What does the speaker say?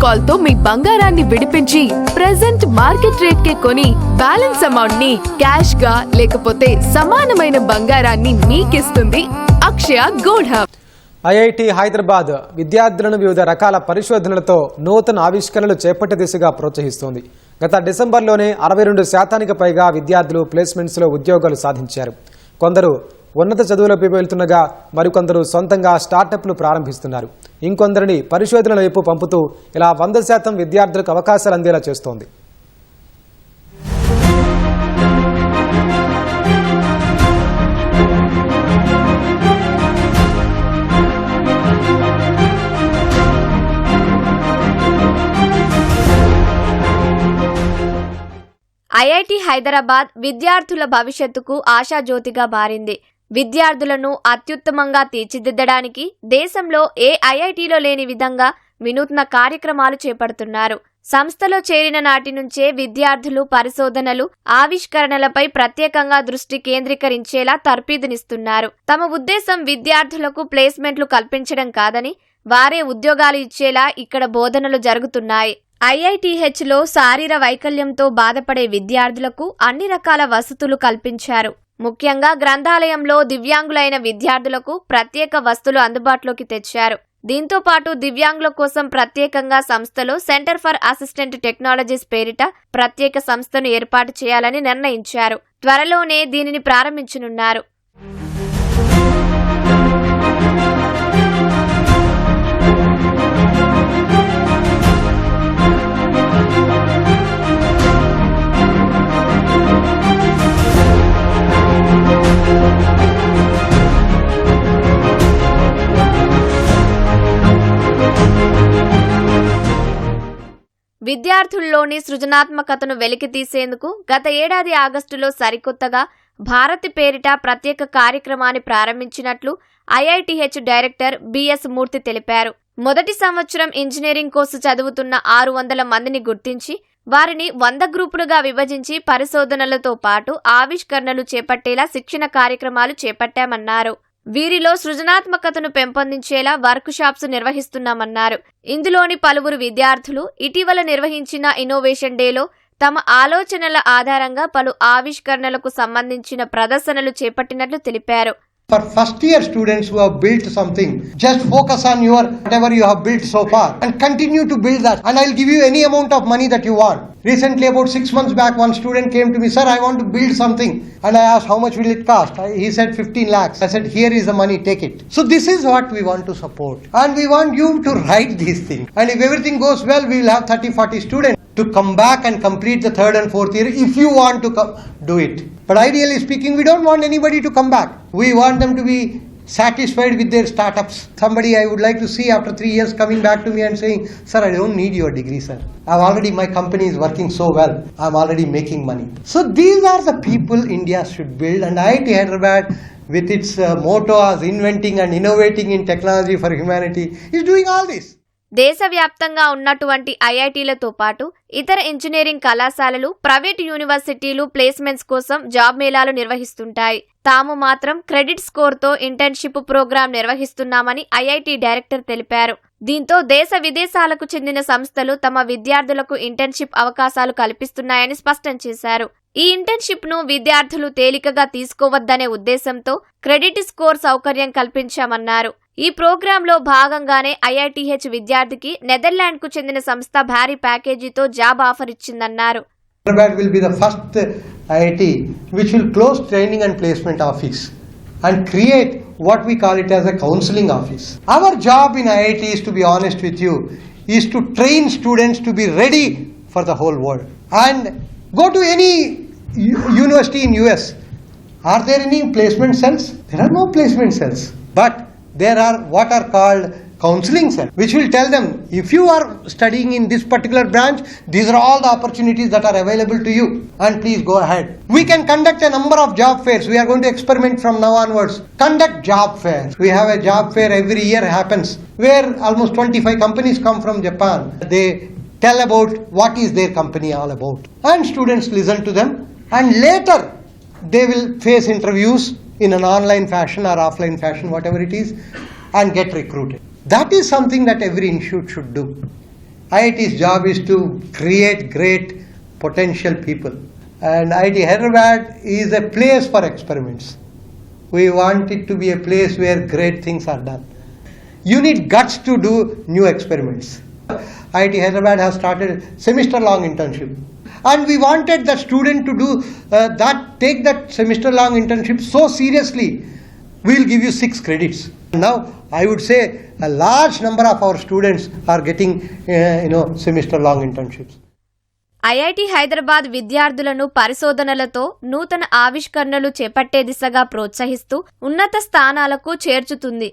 Call తో మీ బంగారాన్ని విడిపించి ప్రెజెంట్ మార్కెట్ రేట్ కే కొని బ్యాలెన్స్ అమౌంట్ ని క్యాష్ గా లేకపోతే సమానమైన బంగారాన్ని మీకిస్తుంది అక్షయ గోల్డ్ హబ్. ఐఐటి హైదరాబాద్ విద్యార్థులను వివిధ రకాల పరిశోధనలతో నూతన ఆవిష్కరణలు చేపట్టే దిశగా ప్రోత్సహిస్తోంది. గత డిసెంబర్లోనే 62% పైగా విద్యార్థులు ప్లేస్మెంట్స్లో ఉద్యోగాలు సాధించారు. కొందరు ఉన్నత చదువులకు వెళ్తుండగా మరికొందరు సొంతంగా స్టార్టప్లు ప్రారంభిస్తున్నారు. ఇంకొందరిని పరిశోధనల వైపు పంపుతూ ఇలా 100% విద్యార్థులకు అవకాశాలు అందేలా చేస్తోంది. ఐఐటి హైదరాబాద్ విద్యార్థుల భవిష్యత్తుకు ఆశాజ్యోతిగా మారింది. విద్యార్థులను అత్యుత్తమంగా తీర్చిదిద్దడానికి దేశంలో ఏ ఐఐటిలో లేని విధంగా వినూత్న కార్యక్రమాలు చేపడుతున్నారు. సంస్థలో చేరిన నాటి నుంచే విద్యార్థులు పరిశోధనలు, ఆవిష్కరణలపై ప్రత్యేకంగా దృష్టి కేంద్రీకరించేలా తర్ఫీదునిస్తున్నారు. తమ ఉద్దేశం విద్యార్థులకు ప్లేస్మెంట్లు కల్పించడం కాదని, వారే ఉద్యోగాలు ఇచ్చేలా ఇక్కడ బోధనలు జరుగుతున్నాయి. ఐఐటిహెచ్లో శారీర వైకల్యంతో బాధపడే విద్యార్థులకు అన్ని రకాల వసతులు కల్పించారు. ముఖ్యంగా గ్రంథాలయంలో దివ్యాంగులైన విద్యార్థులకు ప్రత్యేక వసతులు అందుబాటులోకి తెచ్చారు. దీంతో పాటు దివ్యాంగుల కోసం ప్రత్యేకంగా సంస్థలో సెంటర్ ఫర్ అసిస్టెంట్ టెక్నాలజీస్ పేరిట ప్రత్యేక సంస్థను ఏర్పాటు చేయాలని నిర్ణయించారు. త్వరలోనే దీనిని ప్రారంభించనున్నారు. విద్యార్థుల్లోని సృజనాత్మకతను వెలికితీసేందుకు గత ఏడాది ఆగస్టులో సరికొత్తగా భారతి పేరిట ప్రత్యేక కార్యక్రమాన్ని ప్రారంభించినట్లు ఐఐటిహెచ్ డైరెక్టర్ బిఎస్ మూర్తి తెలిపారు. మొదటి సంవత్సరం ఇంజనీరింగ్ కోర్సు చదువుతున్న 600 మందిని గుర్తించి వారిని 100 గ్రూపులుగా విభజించి పరిశోధనలతో పాటు ఆవిష్కరణలు చేపట్టేలా శిక్షణ కార్యక్రమాలు చేపట్టామన్నారు. వీరిలో సృజనాత్మకతను పెంపొందించేలా వర్క్ షాప్స్ నిర్వహిస్తున్నామన్నారు. ఇందులోని పలువురు విద్యార్థులు ఇటీవల నిర్వహించిన ఇన్నోవేషన్ డేలో తమ ఆలోచనల ఆధారంగా పలు ఆవిష్కరణలకు సంబంధించిన ప్రదర్శనలు చేపట్టినట్లు తెలిపారు. For first year students who have built something, just focus on your whatever you have built so far and continue to build that, and I'll give you any amount of money that you want. Recently, about 6 months back, one student came to me, sir, I want to build something, and I asked how much will it cost. He said 15 lakhs. I said, here is the money, take it. So this is what we want to support, and we want you to write these things, and if everything goes well, we will have 30-40 students to come back and complete the 3rd and 4th year if you want to do it. But ideally speaking, we don't want anybody to come back. We want them to be satisfied with their startups. Somebody I would like to see after 3 years coming back to me and saying, sir, I don't need your degree, sir. My company is working so well. I'm already making money. So these are the people India should build, and IIT Hyderabad with its motto as inventing and innovating in technology for humanity is doing all this. దేశవ్యాప్తంగా ఉన్నటువంటి ఐఐటీలతో పాటు ఇతర engineering కళాశాలలు, private యూనివర్సిటీలు placements కోసం job మేళాలు నిర్వహిస్తుంటాయి. తాము మాత్రం క్రెడిట్ స్కోర్తో ఇంటర్న్షిప్ ప్రోగ్రాం నిర్వహిస్తున్నామని ఐఐటి డైరెక్టర్ తెలిపారు. దీంతో దేశ విదేశాలకు చెందిన సంస్థలు తమ విద్యార్థులకు ఇంటర్న్షిప్ అవకాశాలు కల్పిస్తున్నాయని స్పష్టం చేశారు. ఈ ఇంటర్న్షిప్ ను విద్యార్థులు తేలికగా తీసుకోవద్దనే ఉద్దేశంతో క్రెడిట్ స్కోర్ సౌకర్యం కల్పించామన్నారు. ఈ ప్రోగ్రాంలో భాగంగానే ఐఐటిహెచ్ విద్యార్థికి నెదర్లాండ్ కు చెందిన సంస్థ భారీ ప్యాకేజీతో జాబ్ ఆఫర్ ఇచ్చిందన్నారు. Hyderabad will be the first IIT which will close training and placement office and create what we call it as a counseling office. Our job in IIT is, to be honest with you, is to train students to be ready for the whole world. And go to any university in US. Are there any placement cells? There are no placement cells. But there are what are called counseling cells, which will tell them, if you are studying in this particular branch, these are all the opportunities that are available to you, and please go ahead. We can conduct a number of job fairs. We are going to experiment from now onwards. Conduct job fairs. We have a job fair every year happens, where almost 25 companies come from Japan. They tell about what is their company all about, and students listen to them, and later they will face interviews in an online fashion or offline fashion, whatever it is, and get recruited. That is something that every institute should do. IIT's job is to create great potential people. And IIT Hyderabad is a place for experiments. We want it to be a place where great things are done. You need guts to do new experiments. IIT Hyderabad has started semester-long internship. And we wanted the student to do take that semester-long internship so seriously. We'll give you 6 credits. Now, I would say a large number of our students are getting, semester-long internships. IIT Hyderabad విద్యార్థులను పరిశోధనలతో నూతన ఆవిష్కరణలు చేపట్టే దిశగా ప్రోత్సహిస్తూ ఉన్నత స్థానాలకు చేర్చుతుంది.